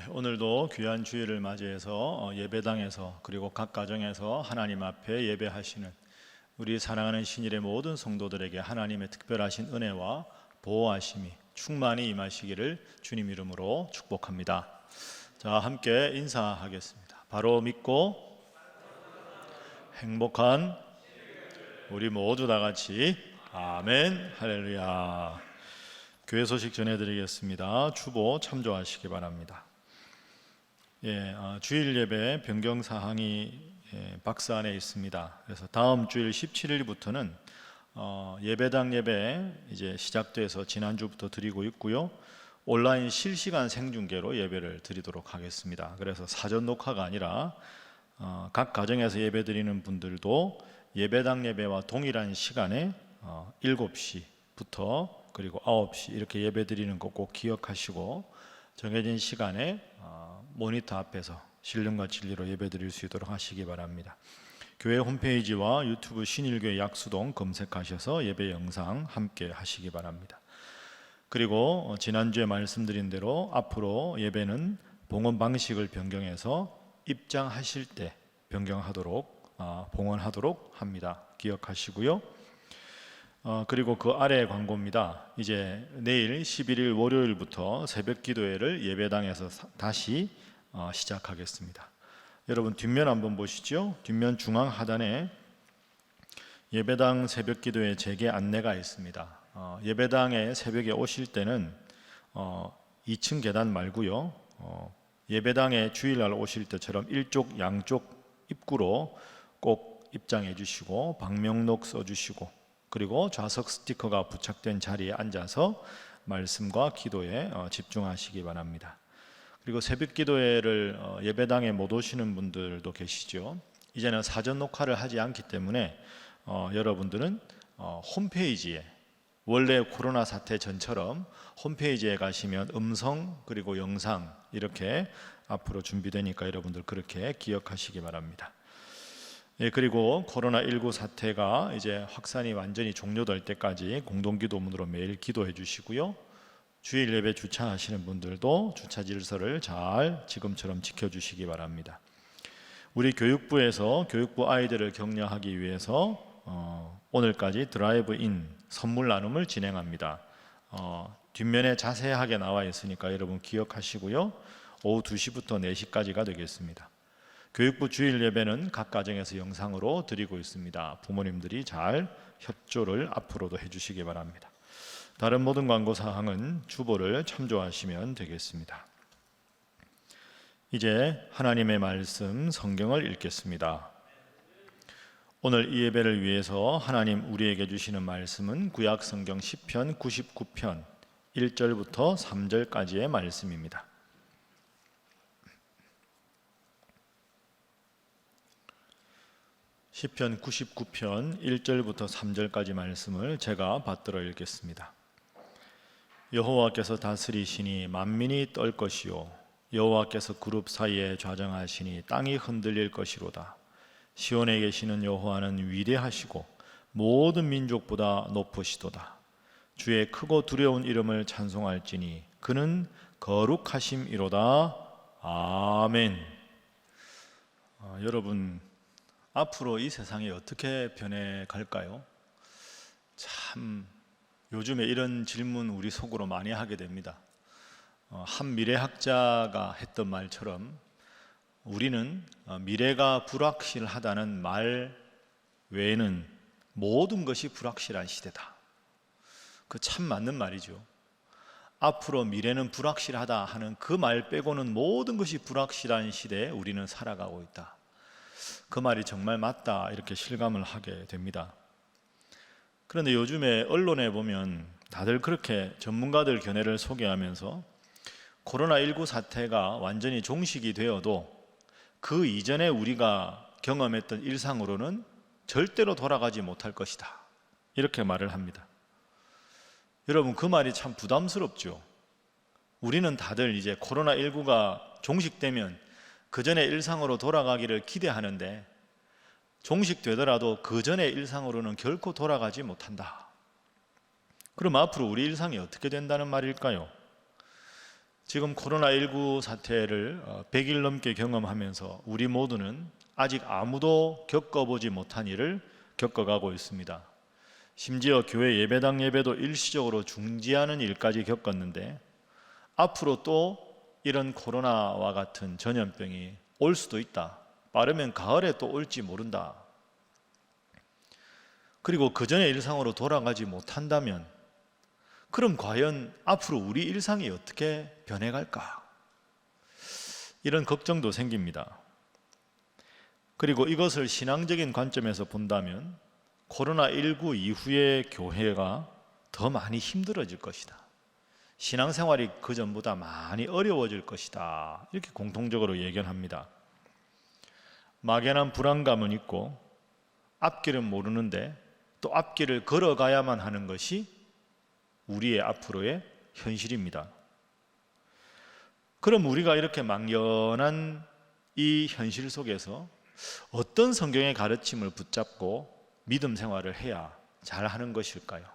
오늘도 귀한 주일을 맞이해서 예배당에서 그리고 각 가정에서 하나님 앞에 예배하시는 우리 사랑하는 신일의 모든 성도들에게 하나님의 특별하신 은혜와 보호하심이 충만히 임하시기를 주님 이름으로 축복합니다. 자, 함께 인사하겠습니다. 바로 믿고 행복한 우리 모두 다 같이 아멘 할렐루야. 교회 소식 전해드리겠습니다. 주보 참조하시기 바랍니다. 주일 예배 변경 사항이 박스 안에 있습니다. 그래서 다음 주일 17일부터는 예배당 예배 이제 시작돼서 지난주부터 드리고 있고요. 온라인 실시간 생중계로 예배를 드리도록 하겠습니다. 그래서 사전 녹화가 아니라 각 가정에서 예배 드리는 분들도 예배당 예배와 동일한 시간에 7시부터 그리고 9시 이렇게 예배 드리는 거 꼭 기억하시고 정해진 시간에 모니터 앞에서 신령과 진리로 예배 드릴 수 있도록 하시기 바랍니다. 교회 홈페이지와 유튜브 신일교회 약수동 검색하셔서 예배 영상 함께 하시기 바랍니다. 그리고 지난주에 말씀드린 대로 앞으로 예배는 봉헌 방식을 변경해서 입장하실 때 변경하도록 봉헌하도록 합니다. 기억하시고요. 그리고 그 아래 광고입니다. 이제 내일 11일 월요일부터 새벽 기도회를 예배당에서 다시 시작하겠습니다. 여러분 뒷면 한번 보시죠. 뒷면 중앙 하단에 예배당 새벽 기도회 재개 안내가 있습니다. 예배당에 새벽에 오실 때는 2층 계단 말고요. 예배당에 주일날 오실 때처럼 일쪽 양쪽 입구로 꼭 입장해 주시고 방명록 써 주시고 그리고 좌석 스티커가 부착된 자리에 앉아서 말씀과 기도에 집중하시기 바랍니다. 그리고 새벽 기도회를 예배당에 못 오시는 분들도 계시죠. 이제는 사전 녹화를 하지 않기 때문에 여러분들은 홈페이지에 원래 코로나 사태 전처럼 홈페이지에 가시면 음성 그리고 영상 이렇게 앞으로 준비되니까 여러분들 그렇게 기억하시기 바랍니다. 그리고 코로나19 사태가 이제 확산이 완전히 종료될 때까지 공동기도문으로 매일 기도해 주시고요. 주일 예배 주차하시는 분들도 주차 질서를 잘 지금처럼 지켜주시기 바랍니다. 우리 교육부에서 교육부 아이들을 격려하기 위해서 오늘까지 드라이브인 선물 나눔을 진행합니다. 뒷면에 자세하게 나와 있으니까 여러분 기억하시고요. 오후 2시부터 4시까지가 되겠습니다. 교육부 주일 예배는 각 가정에서 영상으로 드리고 있습니다. 부모님들이 잘 협조를 앞으로도 해주시기 바랍니다. 다른 모든 광고 사항은 주보를 참조하시면 되겠습니다. 이제 하나님의 말씀 성경을 읽겠습니다. 오늘 이 예배를 위해서 하나님 우리에게 주시는 말씀은 구약 성경 시편 99편 1절부터 3절까지의 말씀입니다. 시편 99편 1절부터 3절까지 말씀을 제가 받들어 읽겠습니다. 여호와께서 다스리시니 만민이 떨 것이요 여호와께서 그룹 사이에 좌정하시니 땅이 흔들릴 것이로다. 시온에 계시는 여호와는 위대하시고 모든 민족보다 높으시도다. 주의 크고 두려운 이름을 찬송할지니 그는 거룩하심이로다. 아멘. 여러분 앞으로 이 세상이 어떻게 변해갈까요? 참 요즘에 이런 질문 우리 속으로 많이 하게 됩니다. 한 미래학자가 했던 말처럼 우리는 미래가 불확실하다는 말 외에는 모든 것이 불확실한 시대다. 그 참 맞는 말이죠. 앞으로 미래는 불확실하다 하는 그 말 빼고는 모든 것이 불확실한 시대에 우리는 살아가고 있다. 그 말이 정말 맞다 이렇게 실감을 하게 됩니다. 그런데 요즘에 언론에 보면 다들 그렇게 전문가들 견해를 소개하면서 코로나19 사태가 완전히 종식이 되어도 그 이전에 우리가 경험했던 일상으로는 절대로 돌아가지 못할 것이다 이렇게 말을 합니다. 여러분 그 말이 참 부담스럽죠. 우리는 다들 이제 코로나19가 종식되면 그 전에 일상으로 돌아가기를 기대하는데 종식되더라도 그 전의 일상으로는 결코 돌아가지 못한다. 그럼 앞으로 우리 일상이 어떻게 된다는 말일까요? 지금 코로나19 사태를 100일 넘게 경험하면서 우리 모두는 아직 아무도 겪어보지 못한 일을 겪어가고 있습니다. 심지어 교회 예배당 예배도 일시적으로 중지하는 일까지 겪었는데 앞으로 또 이런 코로나와 같은 전염병이 올 수도 있다. 빠르면 가을에 또 올지 모른다. 그리고 그 전에 일상으로 돌아가지 못한다면 그럼 과연 앞으로 우리 일상이 어떻게 변해갈까? 이런 걱정도 생깁니다. 그리고 이것을 신앙적인 관점에서 본다면 코로나19 이후의 교회가 더 많이 힘들어질 것이다. 신앙생활이 그전보다 많이 어려워질 것이다. 이렇게 공통적으로 예견합니다. 막연한 불안감은 있고 앞길은 모르는데 또 앞길을 걸어가야만 하는 것이 우리의 앞으로의 현실입니다. 그럼 우리가 이렇게 막연한 이 현실 속에서 어떤 성경의 가르침을 붙잡고 믿음 생활을 해야 잘하는 것일까요?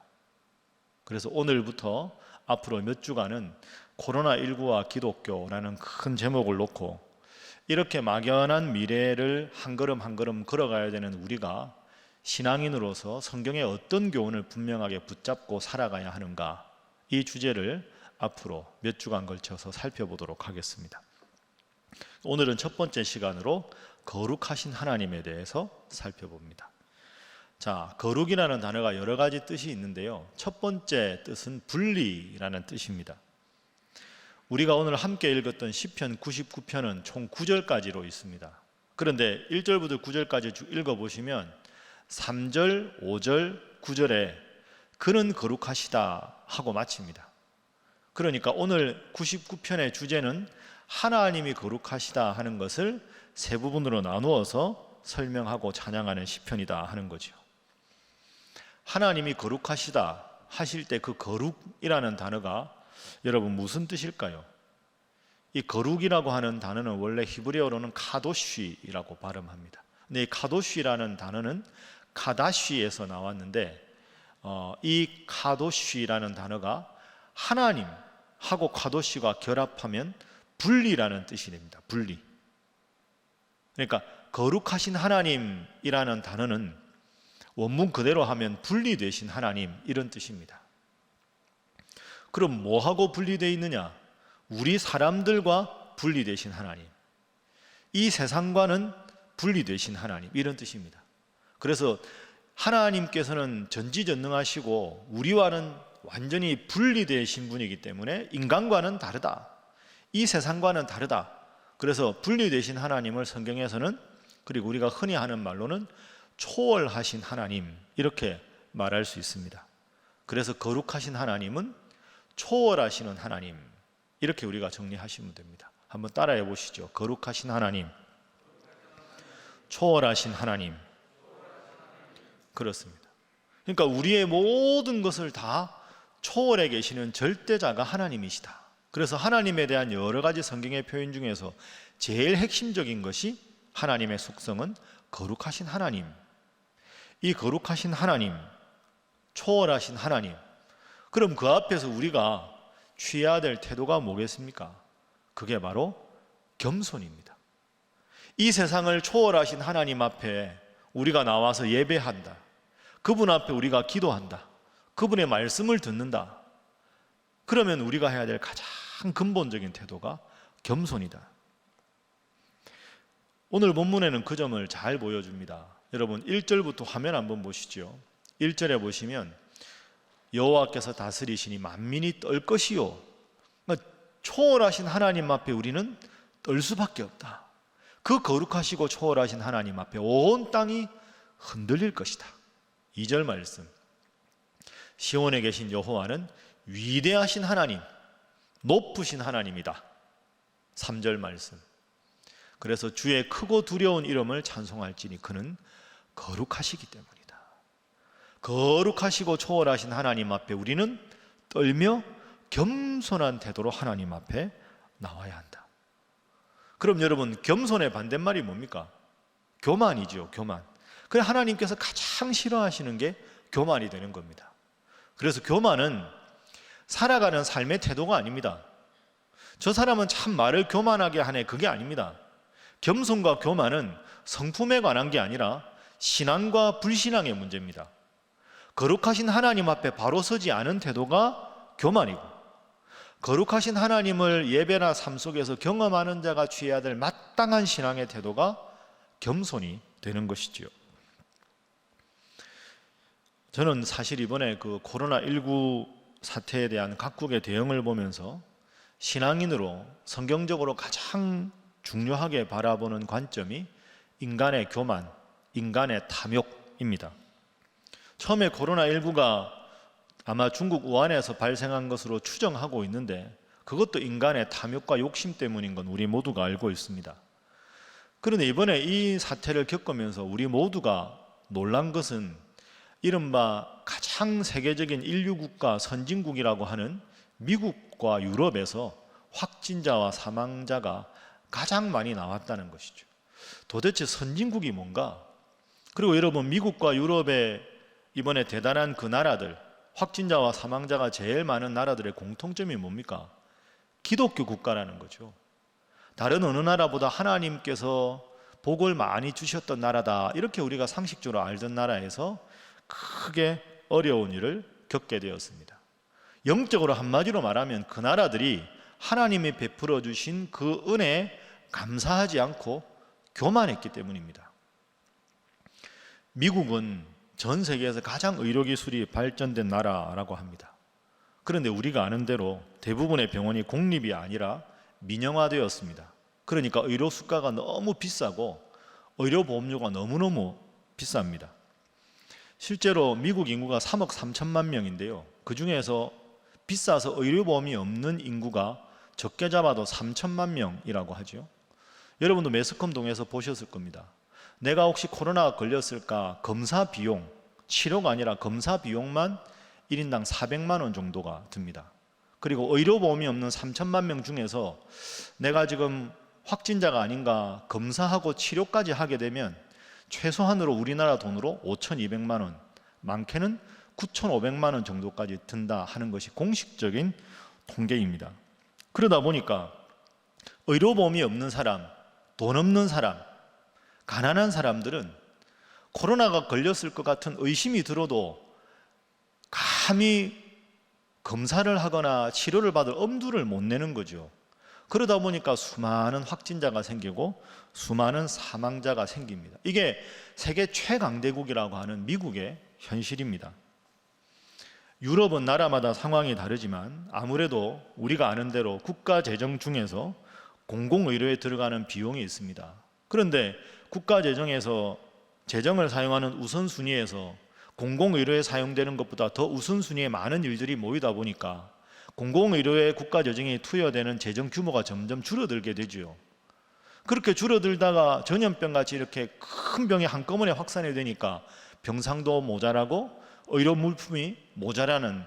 그래서 오늘부터 앞으로 몇 주간은 코로나19와 기독교라는 큰 제목을 놓고 이렇게 막연한 미래를 한 걸음 한 걸음 걸어가야 되는 우리가 신앙인으로서 성경의 어떤 교훈을 분명하게 붙잡고 살아가야 하는가, 이 주제를 앞으로 몇 주간 걸쳐서 살펴보도록 하겠습니다. 오늘은 첫 번째 시간으로 거룩하신 하나님에 대해서 살펴봅니다. 자, 거룩이라는 단어가 여러 가지 뜻이 있는데요. 첫 번째 뜻은 분리라는 뜻입니다. 우리가 오늘 함께 읽었던 시편 99편은 총 9절까지로 있습니다. 그런데 1절부터 9절까지 쭉 읽어보시면 3절, 5절, 9절에 그는 거룩하시다 하고 마칩니다. 그러니까 오늘 99편의 주제는 하나님이 거룩하시다 하는 것을 세 부분으로 나누어서 설명하고 찬양하는 시편이다 하는 거죠. 하나님이 거룩하시다 하실 때 그 거룩이라는 단어가 여러분 무슨 뜻일까요? 이 거룩이라고 하는 단어는 원래 히브리어로는 카도쉬라고 발음합니다. 근데 이 카도쉬라는 단어는 카다쉬에서 나왔는데 이 카도쉬라는 단어가 하나님하고 카도쉬가 결합하면 분리라는 뜻이 됩니다. 분리. 그러니까 거룩하신 하나님이라는 단어는 원문 그대로 하면 분리되신 하나님, 이런 뜻입니다. 그럼 뭐하고 분리되어 있느냐? 우리 사람들과 분리되신 하나님, 이 세상과는 분리되신 하나님, 이런 뜻입니다. 그래서 하나님께서는 전지전능하시고 우리와는 완전히 분리되신 분이기 때문에 인간과는 다르다, 이 세상과는 다르다. 그래서 분리되신 하나님을 성경에서는, 그리고 우리가 흔히 하는 말로는 초월하신 하나님, 이렇게 말할 수 있습니다. 그래서 거룩하신 하나님은 초월하시는 하나님, 이렇게 우리가 정리하시면 됩니다. 한번 따라해 보시죠. 거룩하신 하나님, 초월하신 하나님. 그렇습니다. 그러니까 우리의 모든 것을 다 초월해 계시는 절대자가 하나님이시다. 그래서 하나님에 대한 여러 가지 성경의 표현 중에서 제일 핵심적인 것이 하나님의 속성은 거룩하신 하나님. 이 거룩하신 하나님, 초월하신 하나님, 그럼 그 앞에서 우리가 취해야 될 태도가 뭐겠습니까? 그게 바로 겸손입니다. 이 세상을 초월하신 하나님 앞에 우리가 나와서 예배한다, 그분 앞에 우리가 기도한다, 그분의 말씀을 듣는다. 그러면 우리가 해야 될 가장 근본적인 태도가 겸손이다. 오늘 본문에는 그 점을 잘 보여줍니다. 여러분 1절부터 화면 한번 보시죠. 1절에 보시면 여호와께서 다스리시니 만민이 떨 것이요. 그러니까 초월하신 하나님 앞에 우리는 떨 수밖에 없다. 그 거룩하시고 초월하신 하나님 앞에 온 땅이 흔들릴 것이다. 2절 말씀, 시온에 계신 여호와는 위대하신 하나님, 높으신 하나님이다. 3절 말씀, 그래서 주의 크고 두려운 이름을 찬송할지니 그는 거룩하시기 때문이다. 거룩하시고 초월하신 하나님 앞에 우리는 떨며 겸손한 태도로 하나님 앞에 나와야 한다. 그럼 여러분, 겸손의 반대말이 뭡니까? 교만이죠. 교만. 그래, 하나님께서 가장 싫어하시는 게 교만이 되는 겁니다. 그래서 교만은 살아가는 삶의 태도가 아닙니다. 저 사람은 참 말을 교만하게 하네, 그게 아닙니다. 겸손과 교만은 성품에 관한 게 아니라 신앙과 불신앙의 문제입니다. 거룩하신 하나님 앞에 바로 서지 않은 태도가 교만이고, 거룩하신 하나님을 예배나 삶 속에서 경험하는 자가 취해야 될 마땅한 신앙의 태도가 겸손이 되는 것이지요. 저는 사실 이번에 그 코로나19 사태에 대한 각국의 대응을 보면서 신앙인으로 성경적으로 가장 중요하게 바라보는 관점이 인간의 교만, 인간의 탐욕입니다. 처음에 코로나19가 아마 중국 우한에서 발생한 것으로 추정하고 있는데, 그것도 인간의 탐욕과 욕심 때문인 건 우리 모두가 알고 있습니다. 그런데 이번에 이 사태를 겪으면서 우리 모두가 놀란 것은 이른바 가장 세계적인 인류국가 선진국이라고 하는 미국과 유럽에서 확진자와 사망자가 가장 많이 나왔다는 것이죠. 도대체 선진국이 뭔가? 그리고 여러분, 미국과 유럽의 이번에 대단한 그 나라들, 확진자와 사망자가 제일 많은 나라들의 공통점이 뭡니까? 기독교 국가라는 거죠. 다른 어느 나라보다 하나님께서 복을 많이 주셨던 나라다, 이렇게 우리가 상식적으로 알던 나라에서 크게 어려운 일을 겪게 되었습니다. 영적으로 한마디로 말하면 그 나라들이 하나님이 베풀어 주신 그 은혜에 감사하지 않고 교만했기 때문입니다. 미국은 전 세계에서 가장 의료기술이 발전된 나라라고 합니다. 그런데 우리가 아는 대로 대부분의 병원이 공립이 아니라 민영화되었습니다. 그러니까 의료 수가가 너무 비싸고 의료보험료가 너무너무 비쌉니다. 실제로 미국 인구가 3억 3천만 명인데요, 그 중에서 비싸서 의료보험이 없는 인구가 적게 잡아도 3천만 명이라고 하죠. 여러분도 매스컴동에서 보셨을 겁니다. 내가 혹시 코로나가 걸렸을까, 검사 비용, 치료가 아니라 검사 비용만 1인당 400만 원 정도가 듭니다. 그리고 의료보험이 없는 3천만 명 중에서 내가 지금 확진자가 아닌가 검사하고 치료까지 하게 되면 최소한으로 우리나라 돈으로 5,200만 원, 많게는 9,500만 원 정도까지 든다 하는 것이 공식적인 통계입니다. 그러다 보니까 의료보험이 없는 사람, 돈 없는 사람, 가난한 사람들은 코로나가 걸렸을 것 같은 의심이 들어도 감히 검사를 하거나 치료를 받을 엄두를 못 내는 거죠. 그러다 보니까 수많은 확진자가 생기고 수많은 사망자가 생깁니다. 이게 세계 최강대국이라고 하는 미국의 현실입니다. 유럽은 나라마다 상황이 다르지만 아무래도 우리가 아는 대로 국가 재정 중에서 공공의료에 들어가는 비용이 있습니다. 그런데 국가 재정에서 재정을 사용하는 우선순위에서 공공의료에 사용되는 것보다 더 우선순위에 많은 일들이 모이다 보니까 공공의료에 국가 재정이 투여되는 재정 규모가 점점 줄어들게 되죠. 그렇게 줄어들다가 전염병 같이 이렇게 큰 병이 한꺼번에 확산이 되니까 병상도 모자라고 의료 물품이 모자라는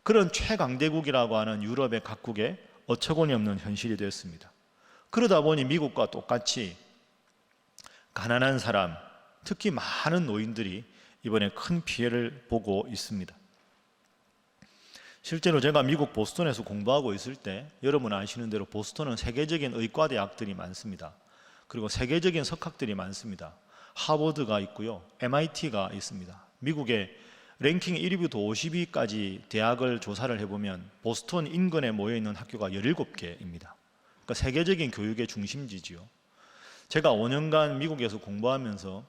그런 최강대국이라고 하는 유럽의 각국의 어처구니 없는 현실이 되었습니다. 그러다 보니 미국과 똑같이 가난한 사람, 특히 많은 노인들이 이번에 큰 피해를 보고 있습니다. 실제로 제가 미국 보스턴에서 공부하고 있을 때 여러분 아시는 대로 보스턴은 세계적인 의과대학들이 많습니다. 그리고 세계적인 석학들이 많습니다. 하버드가 있고요, MIT가 있습니다. 미국의 랭킹 1위부터 50위까지 대학을 조사를 해보면 보스턴 인근에 모여있는 학교가 17개입니다. 그러니까 세계적인 교육의 중심지지요. 제가 5년간 미국에서 공부하면서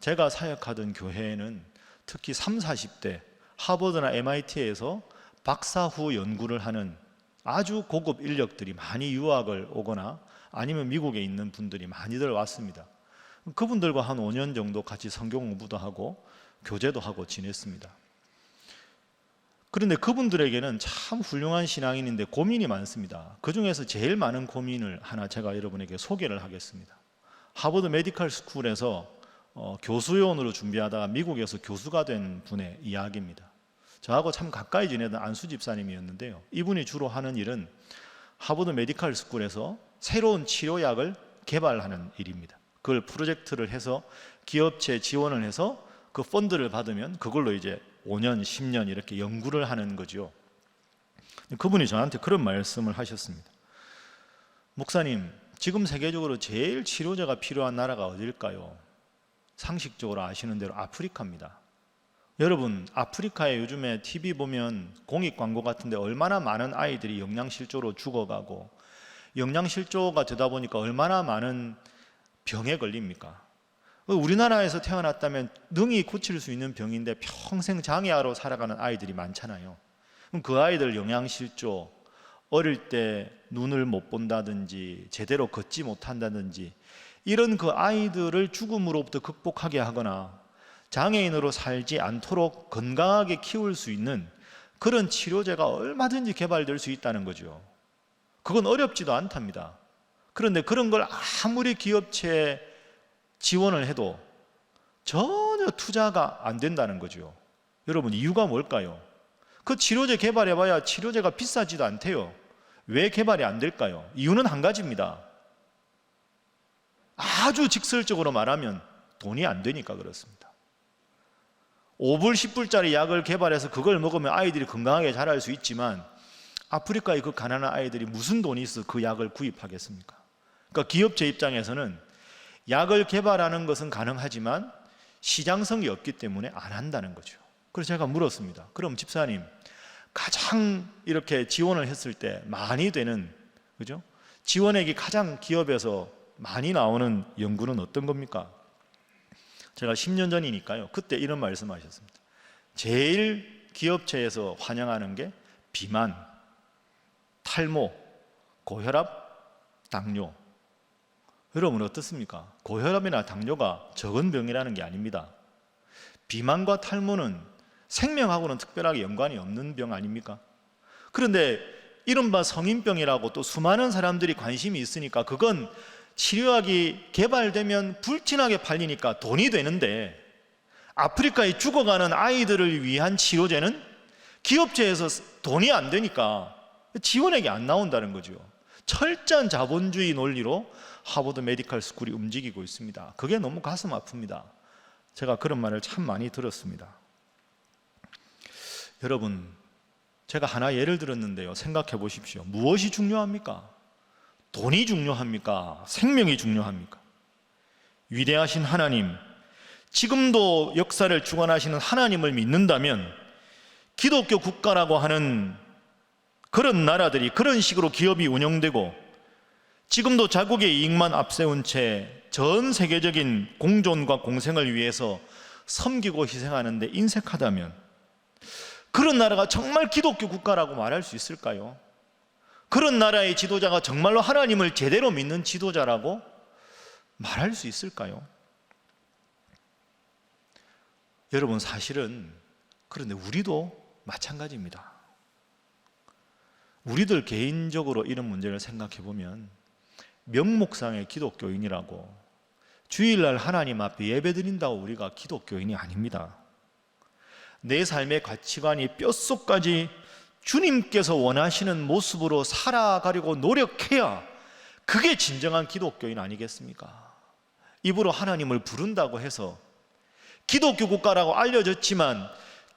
제가 사역하던 교회에는 특히 30, 40대 하버드나 MIT에서 박사 후 연구를 하는 아주 고급 인력들이 많이 유학을 오거나 아니면 미국에 있는 분들이 많이들 왔습니다. 그분들과 한 5년 정도 같이 성경 공부도 하고 교제도 하고 지냈습니다. 그런데 그분들에게는 참 훌륭한 신앙인인데 고민이 많습니다. 그 중에서 제일 많은 고민을 하나 제가 여러분에게 소개를 하겠습니다. 하버드 메디컬 스쿨에서 교수요원으로 준비하다가 미국에서 교수가 된 분의 이야기입니다. 저하고 참 가까이 지내던 안수 집사님이었는데요, 이분이 주로 하는 일은 하버드 메디컬 스쿨에서 새로운 치료약을 개발하는 일입니다. 그걸 프로젝트를 해서 기업체 지원을 해서 그 펀드를 받으면 그걸로 이제 5년, 10년 이렇게 연구를 하는 거죠. 그분이 저한테 그런 말씀을 하셨습니다. 목사님, 지금 세계적으로 제일 치료제가 필요한 나라가 어딜까요? 상식적으로 아시는 대로 아프리카입니다. 여러분, 아프리카에 요즘에 TV 보면 공익 광고 같은데 얼마나 많은 아이들이 영양실조로 죽어가고, 영양실조가 되다 보니까 얼마나 많은 병에 걸립니까? 우리나라에서 태어났다면 능히 고칠 수 있는 병인데 평생 장애아로 살아가는 아이들이 많잖아요. 그럼 그 아이들 영양실조, 어릴 때 눈을 못 본다든지 제대로 걷지 못한다든지 이런 그 아이들을 죽음으로부터 극복하게 하거나 장애인으로 살지 않도록 건강하게 키울 수 있는 그런 치료제가 얼마든지 개발될 수 있다는 거죠. 그건 어렵지도 않답니다. 그런데 그런 걸 아무리 기업체에 지원을 해도 전혀 투자가 안 된다는 거죠. 여러분, 이유가 뭘까요? 그 치료제 개발해봐야 치료제가 비싸지도 않대요. 왜 개발이 안 될까요? 이유는 한 가지입니다. 아주 직설적으로 말하면 돈이 안 되니까 그렇습니다. 5불, 10불짜리 약을 개발해서 그걸 먹으면 아이들이 건강하게 자랄 수 있지만 아프리카의 그 가난한 아이들이 무슨 돈이 있어 그 약을 구입하겠습니까? 그러니까 기업체 입장에서는 약을 개발하는 것은 가능하지만 시장성이 없기 때문에 안 한다는 거죠. 그래서 제가 물었습니다. 그럼 집사님, 가장 이렇게 지원을 했을 때 많이 되는, 그죠? 지원액이 가장 기업에서 많이 나오는 연구는 어떤 겁니까? 제가 10년 전이니까요. 그때 이런 말씀하셨습니다. 제일 기업체에서 환영하는 게 비만, 탈모, 고혈압, 당뇨. 여러분 어떻습니까? 고혈압이나 당뇨가 적은 병이라는 게 아닙니다. 비만과 탈모는 생명하고는 특별하게 연관이 없는 병 아닙니까? 그런데 이른바 성인병이라고 또 수많은 사람들이 관심이 있으니까 그건 치료약이 개발되면 불티나게 팔리니까 돈이 되는데, 아프리카에 죽어가는 아이들을 위한 치료제는 기업체에서 돈이 안 되니까 지원액이 안 나온다는 거죠. 철저한 자본주의 논리로 하버드 메디컬 스쿨이 움직이고 있습니다. 그게 너무 가슴 아픕니다. 제가 그런 말을 참 많이 들었습니다. 여러분, 제가 하나 예를 들었는데요, 생각해 보십시오. 무엇이 중요합니까? 돈이 중요합니까? 생명이 중요합니까? 위대하신 하나님, 지금도 역사를 주관하시는 하나님을 믿는다면 기독교 국가라고 하는 그런 나라들이 그런 식으로 기업이 운영되고 지금도 자국의 이익만 앞세운 채 전 세계적인 공존과 공생을 위해서 섬기고 희생하는 데 인색하다면 그런 나라가 정말 기독교 국가라고 말할 수 있을까요? 그런 나라의 지도자가 정말로 하나님을 제대로 믿는 지도자라고 말할 수 있을까요? 여러분, 사실은 그런데 우리도 마찬가지입니다. 우리들 개인적으로 이런 문제를 생각해 보면 명목상의 기독교인이라고 주일날 하나님 앞에 예배드린다고 우리가 기독교인이 아닙니다. 내 삶의 가치관이 뼛속까지 주님께서 원하시는 모습으로 살아가려고 노력해야 그게 진정한 기독교인 아니겠습니까? 입으로 하나님을 부른다고 해서 기독교 국가라고 알려졌지만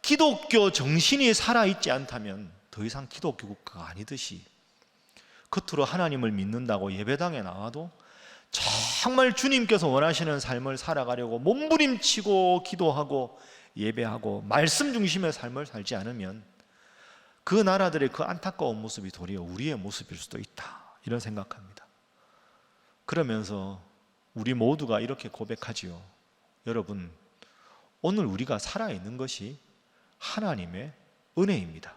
기독교 정신이 살아있지 않다면 더 이상 기독교 국가가 아니듯이 겉으로 하나님을 믿는다고 예배당에 나와도 정말 주님께서 원하시는 삶을 살아가려고 몸부림치고 기도하고 예배하고 말씀 중심의 삶을 살지 않으면 그 나라들의 그 안타까운 모습이 도리어 우리의 모습일 수도 있다, 이런 생각합니다. 그러면서 우리 모두가 이렇게 고백하지요. 여러분, 오늘 우리가 살아있는 것이 하나님의 은혜입니다.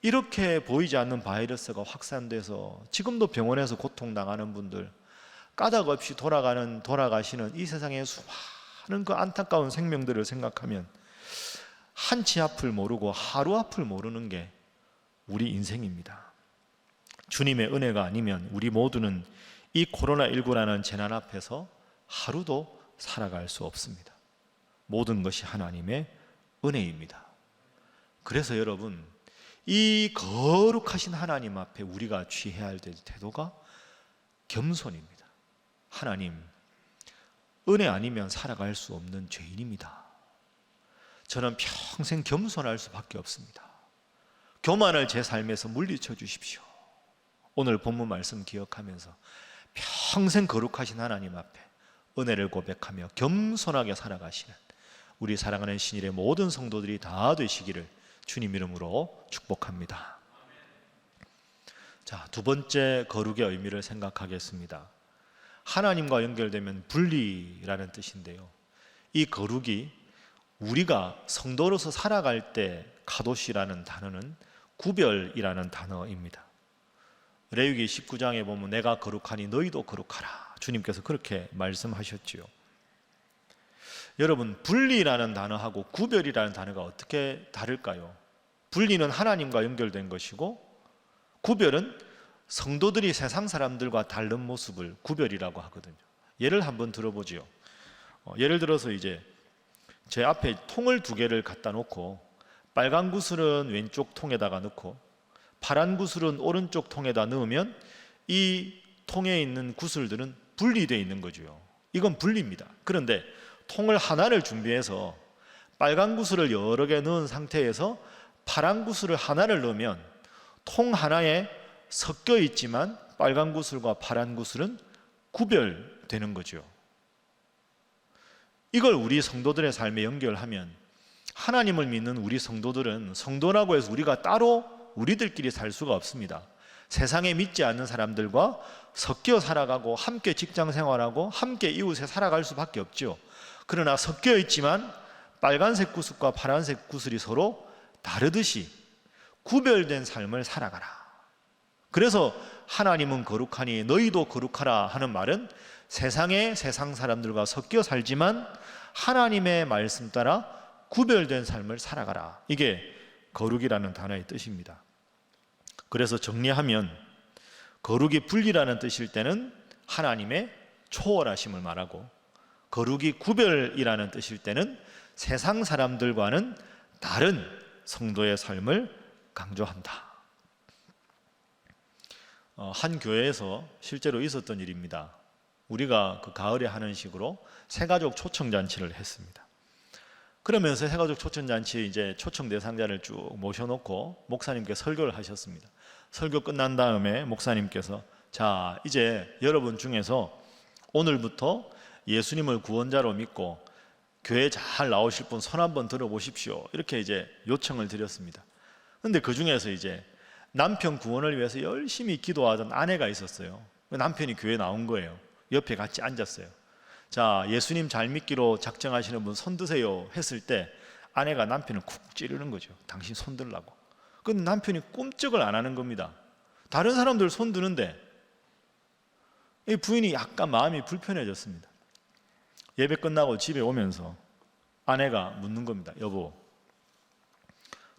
이렇게 보이지 않는 바이러스가 확산돼서 지금도 병원에서 고통당하는 분들, 까닭 없이 돌아가시는 이 세상의 수많은 그 안타까운 생명들을 생각하면 한치 앞을 모르고 하루 앞을 모르는 게 우리 인생입니다. 주님의 은혜가 아니면 우리 모두는 이 코로나19라는 재난 앞에서 하루도 살아갈 수 없습니다. 모든 것이 하나님의 은혜입니다. 그래서 여러분, 이 거룩하신 하나님 앞에 우리가 취해야 할 태도가 겸손입니다. 하나님, 은혜 아니면 살아갈 수 없는 죄인입니다. 저는 평생 겸손할 수밖에 없습니다. 교만을 제 삶에서 물리쳐 주십시오. 오늘 본문 말씀 기억하면서 평생 거룩하신 하나님 앞에 은혜를 고백하며 겸손하게 살아가시는 우리 사랑하는 신일의 모든 성도들이 다 되시기를 주님 이름으로 축복합니다. 자, 두 번째 거룩의 의미를 생각하겠습니다. 하나님과 연결되면 분리라는 뜻인데요, 이 거룩이 우리가 성도로서 살아갈 때 카도시라는 단어는 구별이라는 단어입니다. 레위기 19장에 보면 내가 거룩하니 너희도 거룩하라, 주님께서 그렇게 말씀하셨지요. 여러분, 분리라는 단어하고 구별이라는 단어가 어떻게 다를까요? 분리는 하나님과 연결된 것이고, 구별은 성도들이 세상 사람들과 다른 모습을 구별이라고 하거든요. 예를 한번 들어보지요. 예를 들어서 이제 제 앞에 통을 두 개를 갖다 놓고 빨간 구슬은 왼쪽 통에다가 넣고 파란 구슬은 오른쪽 통에다 넣으면 이 통에 있는 구슬들은 분리되어 있는 거죠. 이건 분리입니다. 그런데 통을 하나를 준비해서 빨간 구슬을 여러 개 넣은 상태에서 파란 구슬을 하나를 넣으면 통 하나에 섞여 있지만 빨간 구슬과 파란 구슬은 구별되는 거죠. 이걸 우리 성도들의 삶에 연결하면 하나님을 믿는 우리 성도들은 성도라고 해서 우리가 따로 우리들끼리 살 수가 없습니다. 세상에 믿지 않는 사람들과 섞여 살아가고 함께 직장 생활하고 함께 이웃에 살아갈 수밖에 없죠. 그러나 섞여 있지만 빨간색 구슬과 파란색 구슬이 서로 다르듯이 구별된 삶을 살아가라. 그래서 하나님은 거룩하니 너희도 거룩하라 하는 말은 세상의 세상 사람들과 섞여 살지만 하나님의 말씀 따라 구별된 삶을 살아가라. 이게 거룩이라는 단어의 뜻입니다. 그래서 정리하면 거룩이 분리라는 뜻일 때는 하나님의 초월하심을 말하고, 거룩이 구별이라는 뜻일 때는 세상 사람들과는 다른 성도의 삶을 강조한다. 한 교회에서 실제로 있었던 일입니다. 우리가 그 가을에 하는 식으로 새가족 초청잔치를 했습니다. 그러면서 새가족 초청잔치 이제 초청 대상자를 쭉 모셔놓고 목사님께 설교를 하셨습니다. 설교 끝난 다음에 목사님께서 자, 이제 여러분 중에서 오늘부터 예수님을 구원자로 믿고 교회 잘 나오실 분 손 한번 들어보십시오, 이렇게 이제 요청을 드렸습니다. 그런데 그 중에서 이제 남편 구원을 위해서 열심히 기도하던 아내가 있었어요. 남편이 교회에 나온 거예요. 옆에 같이 앉았어요. 자, 예수님 잘 믿기로 작정하시는 분 손 드세요 했을 때 아내가 남편을 쿡 찌르는 거죠. 당신 손 들라고. 근데 남편이 꼼짝을 안 하는 겁니다. 다른 사람들 손 드는데 이 부인이 약간 마음이 불편해졌습니다. 예배 끝나고 집에 오면서 아내가 묻는 겁니다. 여보,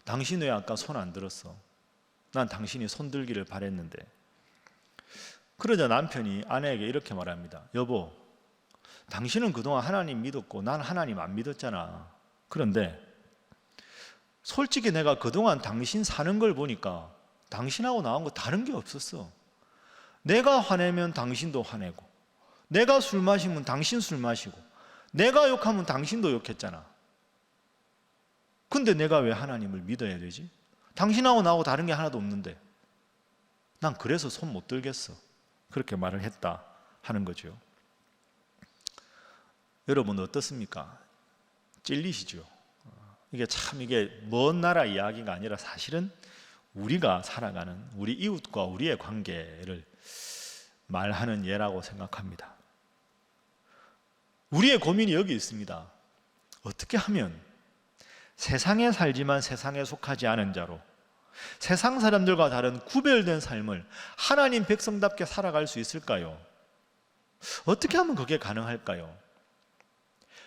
당신 왜 아까 손 안 들었어? 난 당신이 손 들기를 바랬는데. 그러자 남편이 아내에게 이렇게 말합니다. 여보, 당신은 그동안 하나님 믿었고 난 하나님 안 믿었잖아. 그런데 솔직히 내가 그동안 당신 사는 걸 보니까 당신하고 나온 거 다른 게 없었어. 내가 화내면 당신도 화내고, 내가 술 마시면 당신 술 마시고, 내가 욕하면 당신도 욕했잖아. 근데 내가 왜 하나님을 믿어야 되지? 당신하고 나하고 다른 게 하나도 없는데. 난 그래서 손 못 들겠어. 그렇게 말을 했다 하는 거죠. 여러분 어떻습니까? 찔리시죠? 이게 먼 나라 이야기가 아니라 사실은 우리가 살아가는 우리 이웃과 우리의 관계를 말하는 예라고 생각합니다. 우리의 고민이 여기 있습니다. 어떻게 하면 세상에 살지만 세상에 속하지 않은 자로 세상 사람들과 다른 구별된 삶을 하나님 백성답게 살아갈 수 있을까요? 어떻게 하면 그게 가능할까요?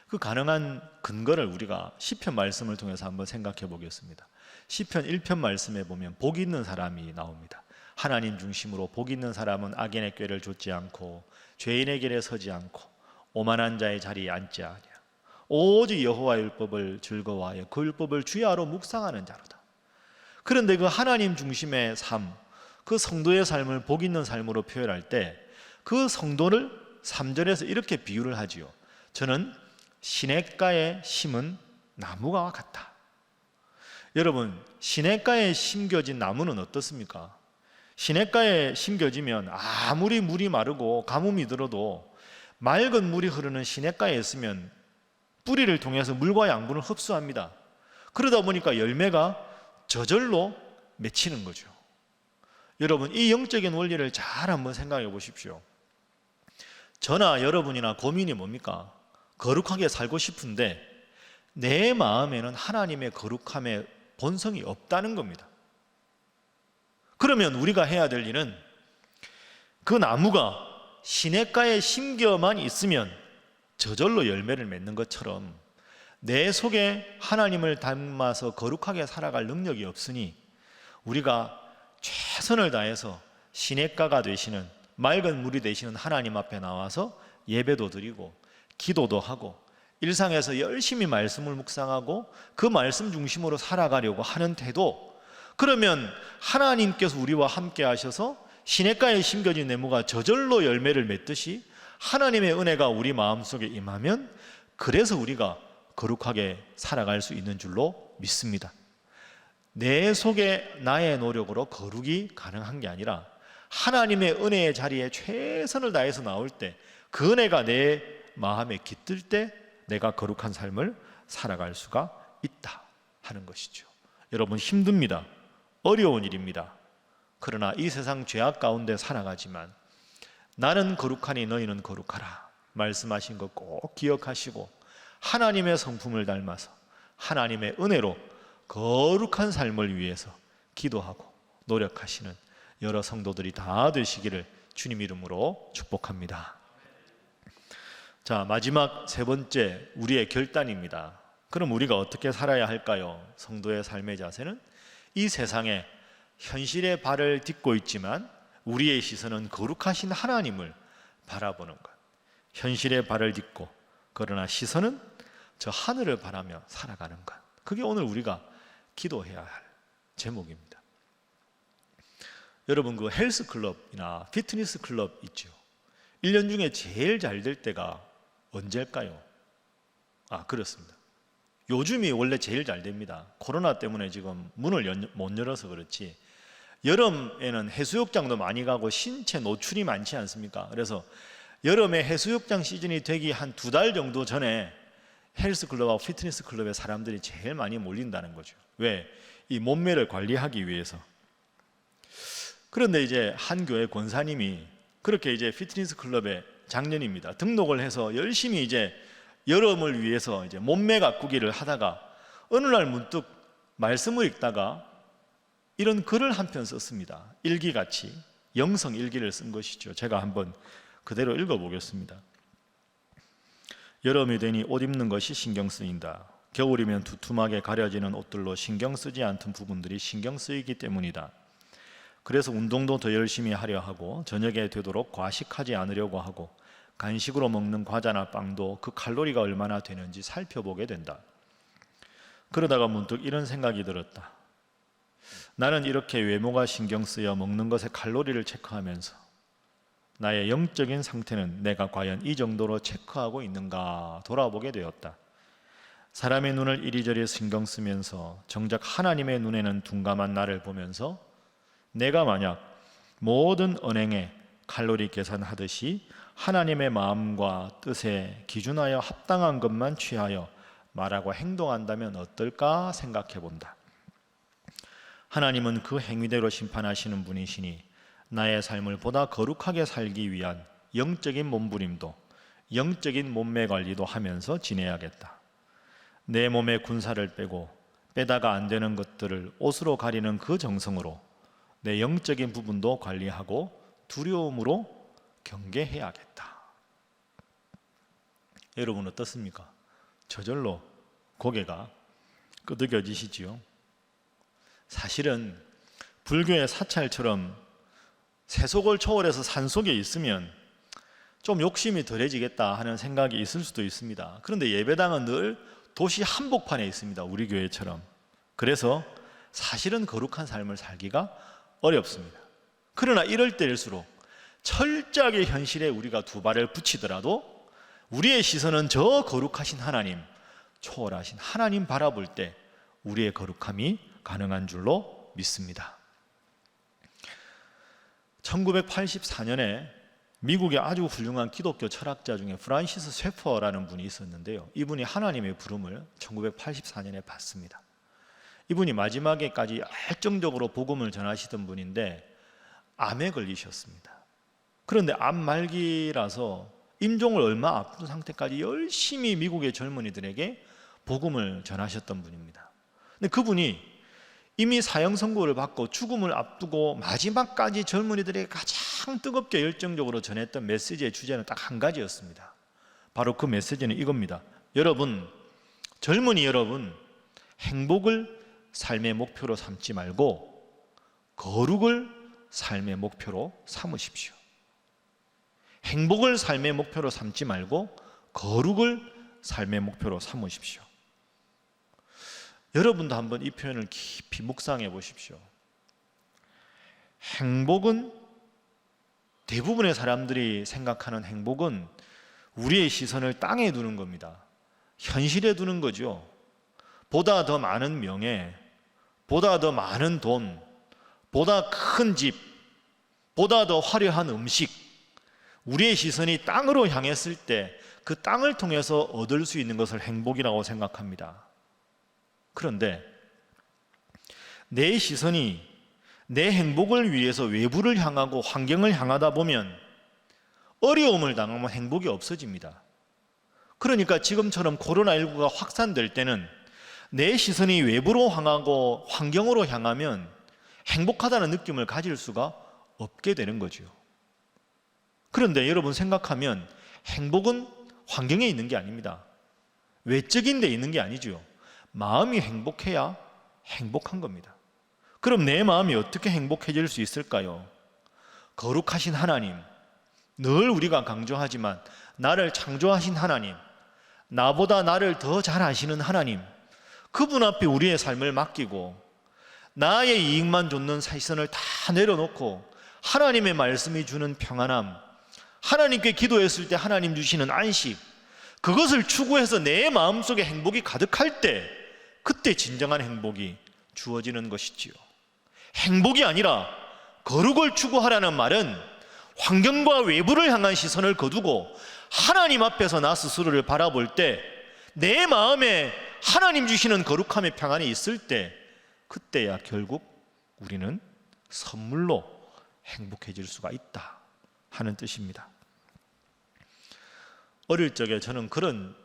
그 가능한 근거를 우리가 시편 말씀을 통해서 한번 생각해 보겠습니다. 시편 1편 말씀에 보면 복 있는 사람이 나옵니다. 하나님 중심으로 복 있는 사람은 악인의 꾀를 좇지 않고 죄인의 길에 서지 않고 오만한 자의 자리에 앉지 아니하고 오직 여호와의 율법을 즐거워하여 그 율법을 주야로 묵상하는 자로다. 그런데 그 하나님 중심의 삶, 그 성도의 삶을 복 있는 삶으로 표현할 때 그 성도를 3절에서 이렇게 비유를 하지요. 저는 시냇가에 심은 나무와 같다. 여러분, 시냇가에 심겨진 나무는 어떻습니까? 시냇가에 심겨지면 아무리 물이 마르고 가뭄이 들어도 맑은 물이 흐르는 시냇가에 있으면 뿌리를 통해서 물과 양분을 흡수합니다. 그러다 보니까 열매가 저절로 맺히는 거죠. 여러분, 이 영적인 원리를 잘 한번 생각해 보십시오. 저나 여러분이나 고민이 뭡니까? 거룩하게 살고 싶은데 내 마음에는 하나님의 거룩함의 본성이 없다는 겁니다. 그러면 우리가 해야 될 일은 그 나무가 시냇가에 심겨만 있으면 저절로 열매를 맺는 것처럼 내 속에 하나님을 닮아서 거룩하게 살아갈 능력이 없으니 우리가 최선을 다해서 시냇가가 되시는 맑은 물이 되시는 하나님 앞에 나와서 예배도 드리고 기도도 하고 일상에서 열심히 말씀을 묵상하고 그 말씀 중심으로 살아가려고 하는 태도, 그러면 하나님께서 우리와 함께 하셔서 시냇가에 심겨진 나무가 저절로 열매를 맺듯이 하나님의 은혜가 우리 마음속에 임하면 그래서 우리가 거룩하게 살아갈 수 있는 줄로 믿습니다. 내 속에 나의 노력으로 거룩이 가능한 게 아니라 하나님의 은혜의 자리에 최선을 다해서 나올 때 그 은혜가 내 마음에 깃들 때 내가 거룩한 삶을 살아갈 수가 있다 하는 것이죠. 여러분, 힘듭니다. 어려운 일입니다. 그러나 이 세상 죄악 가운데 살아가지만 나는 거룩하니 너희는 거룩하라 말씀하신 것 꼭 기억하시고 하나님의 성품을 닮아서 하나님의 은혜로 거룩한 삶을 위해서 기도하고 노력하시는 여러 성도들이 다 되시기를 주님 이름으로 축복합니다. 자, 마지막 세 번째, 우리의 결단입니다. 그럼 우리가 어떻게 살아야 할까요? 성도의 삶의 자세는 이 세상에 현실의 발을 딛고 있지만 우리의 시선은 거룩하신 하나님을 바라보는 것. 현실의 발을 딛고 그러나 시선은 저 하늘을 바라며 살아가는 것. 그게 오늘 우리가 기도해야 할 제목입니다. 여러분, 그 헬스클럽이나 피트니스 클럽 있죠. 1년 중에 제일 잘 될 때가 언제일까요? 그렇습니다. 요즘이 원래 제일 잘 됩니다. 코로나 때문에 지금 문을 못 열어서 그렇지 여름에는 해수욕장도 많이 가고 신체 노출이 많지 않습니까? 그래서 여름에 해수욕장 시즌이 되기 한 2달 정도 전에 헬스클럽하고 피트니스 클럽에 사람들이 제일 많이 몰린다는 거죠. 왜? 이 몸매를 관리하기 위해서. 그런데 이제 한 교회 권사님이 그렇게 이제 피트니스 클럽에 작년입니다. 등록을 해서 열심히 이제 여름을 위해서 이제 몸매 가꾸기를 하다가 어느 날 문득 말씀을 읽다가 이런 글을 한 편 썼습니다. 일기같이 영성 일기를 쓴 것이죠. 제가 한번 그대로 읽어보겠습니다. 여름이 되니 옷 입는 것이 신경 쓰인다. 겨울이면 두툼하게 가려지는 옷들로 신경 쓰지 않던 부분들이 신경 쓰이기 때문이다. 그래서 운동도 더 열심히 하려 하고 저녁에 되도록 과식하지 않으려고 하고 간식으로 먹는 과자나 빵도 그 칼로리가 얼마나 되는지 살펴보게 된다. 그러다가 문득 이런 생각이 들었다. 나는 이렇게 외모가 신경 쓰여 먹는 것의 칼로리를 체크하면서 나의 영적인 상태는 내가 과연 이 정도로 체크하고 있는가 돌아보게 되었다. 사람의 눈을 이리저리 신경 쓰면서 정작 하나님의 눈에는 둔감한 나를 보면서 내가 만약 모든 언행에 칼로리 계산하듯이 하나님의 마음과 뜻에 기준하여 합당한 것만 취하여 말하고 행동한다면 어떨까 생각해 본다. 하나님은 그 행위대로 심판하시는 분이시니 나의 삶을 보다 거룩하게 살기 위한 영적인 몸부림도 영적인 몸매 관리도 하면서 지내야겠다. 내 몸의 군살을 빼고 빼다가 안 되는 것들을 옷으로 가리는 그 정성으로 내 영적인 부분도 관리하고 두려움으로 경계해야겠다. 여러분 어떻습니까? 저절로 고개가 끄덕여지시지요? 사실은 불교의 사찰처럼 세속을 초월해서 산속에 있으면 좀 욕심이 덜해지겠다 하는 생각이 있을 수도 있습니다. 그런데 예배당은 늘 도시 한복판에 있습니다. 우리 교회처럼. 그래서 사실은 거룩한 삶을 살기가 어렵습니다. 그러나 이럴 때일수록 철저하게 현실에 우리가 두 발을 붙이더라도 우리의 시선은 저 거룩하신 하나님, 초월하신 하나님 바라볼 때 우리의 거룩함이 가능한 줄로 믿습니다. 1984년에 미국의 아주 훌륭한 기독교 철학자 중에 프란시스 셰퍼라는 분이 있었는데요. 이분이 하나님의 부름을 1984년에 받습니다. 이분이 마지막에까지 열정적으로 복음을 전하시던 분인데 암에 걸리셨습니다. 그런데 암 말기라서 임종을 얼마 앞둔 상태까지 열심히 미국의 젊은이들에게 복음을 전하셨던 분입니다. 근데 그분이 이미 사형 선고를 받고 죽음을 앞두고 마지막까지 젊은이들에게 가장 뜨겁게 열정적으로 전했던 메시지의 주제는 딱 한 가지였습니다. 바로 그 메시지는 이겁니다. 여러분, 젊은이 여러분, 행복을 삶의 목표로 삼지 말고 거룩을 삶의 목표로 삼으십시오. 행복을 삶의 목표로 삼지 말고 거룩을 삶의 목표로 삼으십시오. 여러분도 한번 이 표현을 깊이 묵상해 보십시오. 행복은, 대부분의 사람들이 생각하는 행복은 우리의 시선을 땅에 두는 겁니다. 현실에 두는 거죠. 보다 더 많은 명예, 보다 더 많은 돈, 보다 큰 집, 보다 더 화려한 음식, 우리의 시선이 땅으로 향했을 때 그 땅을 통해서 얻을 수 있는 것을 행복이라고 생각합니다. 그런데 내 시선이 내 행복을 위해서 외부를 향하고 환경을 향하다 보면 어려움을 당하면 행복이 없어집니다. 그러니까 지금처럼 코로나19가 확산될 때는 내 시선이 외부로 향하고 환경으로 향하면 행복하다는 느낌을 가질 수가 없게 되는 거죠. 그런데 여러분 생각하면 행복은 환경에 있는 게 아닙니다. 외적인 데 있는 게 아니죠. 마음이 행복해야 행복한 겁니다. 그럼 내 마음이 어떻게 행복해질 수 있을까요? 거룩하신 하나님, 늘 우리가 강조하지만 나를 창조하신 하나님, 나보다 나를 더 잘 아시는 하나님, 그분 앞에 우리의 삶을 맡기고 나의 이익만 좇는 시선을 다 내려놓고 하나님의 말씀이 주는 평안함, 하나님께 기도했을 때 하나님 주시는 안식, 그것을 추구해서 내 마음속에 행복이 가득할 때 그때 진정한 행복이 주어지는 것이지요. 행복이 아니라 거룩을 추구하라는 말은 환경과 외부를 향한 시선을 거두고 하나님 앞에서 나 스스로를 바라볼 때 내 마음에 하나님 주시는 거룩함의 평안이 있을 때 그때야 결국 우리는 선물로 행복해질 수가 있다 하는 뜻입니다. 어릴 적에 저는 그런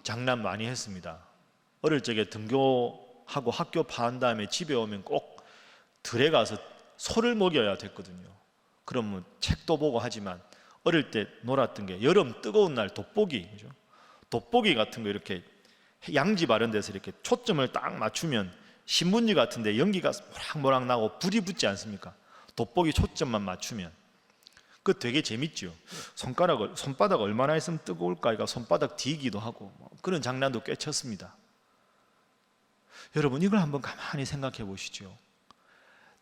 장난 많이 했습니다. 어릴 적에 등교하고 학교 파한 다음에 집에 오면 꼭 들에 가서 소를 먹여야 됐거든요. 그러면 책도 보고 하지만 어릴 때 놀았던 게 여름 뜨거운 날 돋보기, 그죠? 돋보기 같은 거 이렇게 양지 바른 데서 이렇게 초점을 딱 맞추면 신문지 같은데 연기가 모락모락 나고 불이 붙지 않습니까? 돋보기 초점만 맞추면 그거 되게 재밌죠. 손바닥 얼마나 있으면 뜨거울까? 손바닥 뒤기도 하고 그런 장난도 꽤 쳤습니다. 여러분 이걸 한번 가만히 생각해 보시죠.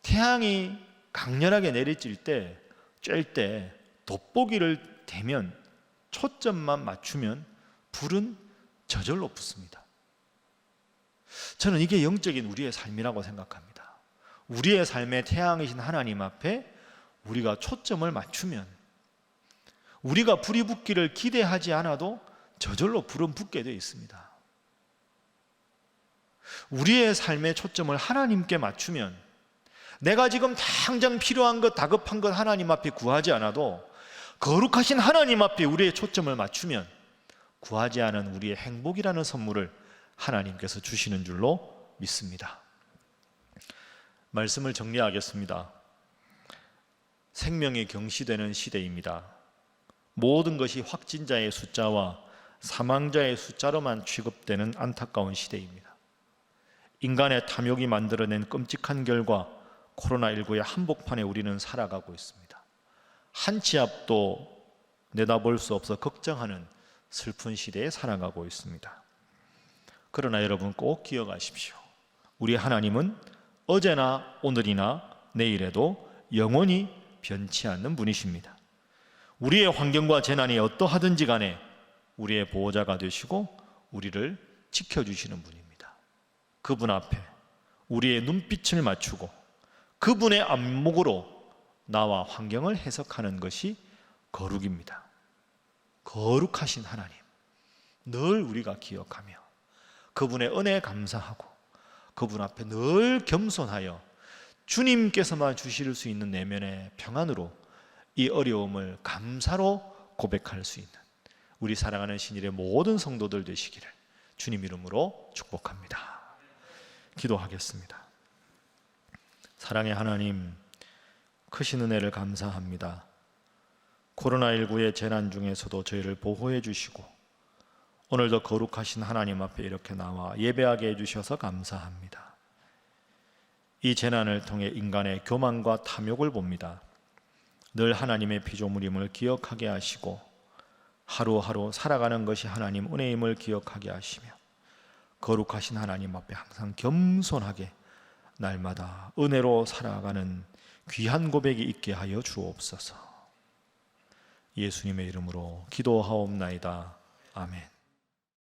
태양이 강렬하게 내리쬐을 때, 쬐을 때 돋보기를 대면 초점만 맞추면 불은 저절로 붙습니다. 저는 이게 영적인 우리의 삶이라고 생각합니다. 우리의 삶의 태양이신 하나님 앞에 우리가 초점을 맞추면 우리가 불이 붙기를 기대하지 않아도 저절로 불은 붙게 되어 있습니다. 우리의 삶의 초점을 하나님께 맞추면 내가 지금 당장 필요한 것, 다급한 것 하나님 앞에 구하지 않아도 거룩하신 하나님 앞에 우리의 초점을 맞추면 구하지 않은 우리의 행복이라는 선물을 하나님께서 주시는 줄로 믿습니다. 말씀을 정리하겠습니다. 생명이 경시되는 시대입니다. 모든 것이 확진자의 숫자와 사망자의 숫자로만 취급되는 안타까운 시대입니다. 인간의 탐욕이 만들어낸 끔찍한 결과 코로나19의 한복판에 우리는 살아가고 있습니다. 한 치 앞도 내다볼 수 없어 걱정하는 슬픈 시대에 살아가고 있습니다. 그러나 여러분 꼭 기억하십시오. 우리 하나님은 어제나 오늘이나 내일에도 영원히 변치 않는 분이십니다. 우리의 환경과 재난이 어떠하든지 간에 우리의 보호자가 되시고 우리를 지켜주시는 분입니다. 그분 앞에 우리의 눈빛을 맞추고 그분의 안목으로 나와 환경을 해석하는 것이 거룩입니다. 거룩하신 하나님, 늘 우리가 기억하며 그분의 은혜에 감사하고 그분 앞에 늘 겸손하여 주님께서만 주실 수 있는 내면의 평안으로 이 어려움을 감사로 고백할 수 있는 우리 사랑하는 신일의 모든 성도들 되시기를 주님 이름으로 축복합니다. 기도하겠습니다. 사랑의 하나님, 크신 은혜를 감사합니다. 코로나19의 재난 중에서도 저희를 보호해 주시고 오늘도 거룩하신 하나님 앞에 이렇게 나와 예배하게 해주셔서 감사합니다. 이 재난을 통해 인간의 교만과 탐욕을 봅니다. 늘 하나님의 피조물임을 기억하게 하시고 하루하루 살아가는 것이 하나님 은혜임을 기억하게 하시며 거룩하신 하나님 앞에 항상 겸손하게 날마다 은혜로 살아가는 귀한 고백이 있게 하여 주옵소서. 예수님의 이름으로 기도하옵나이다. 아멘.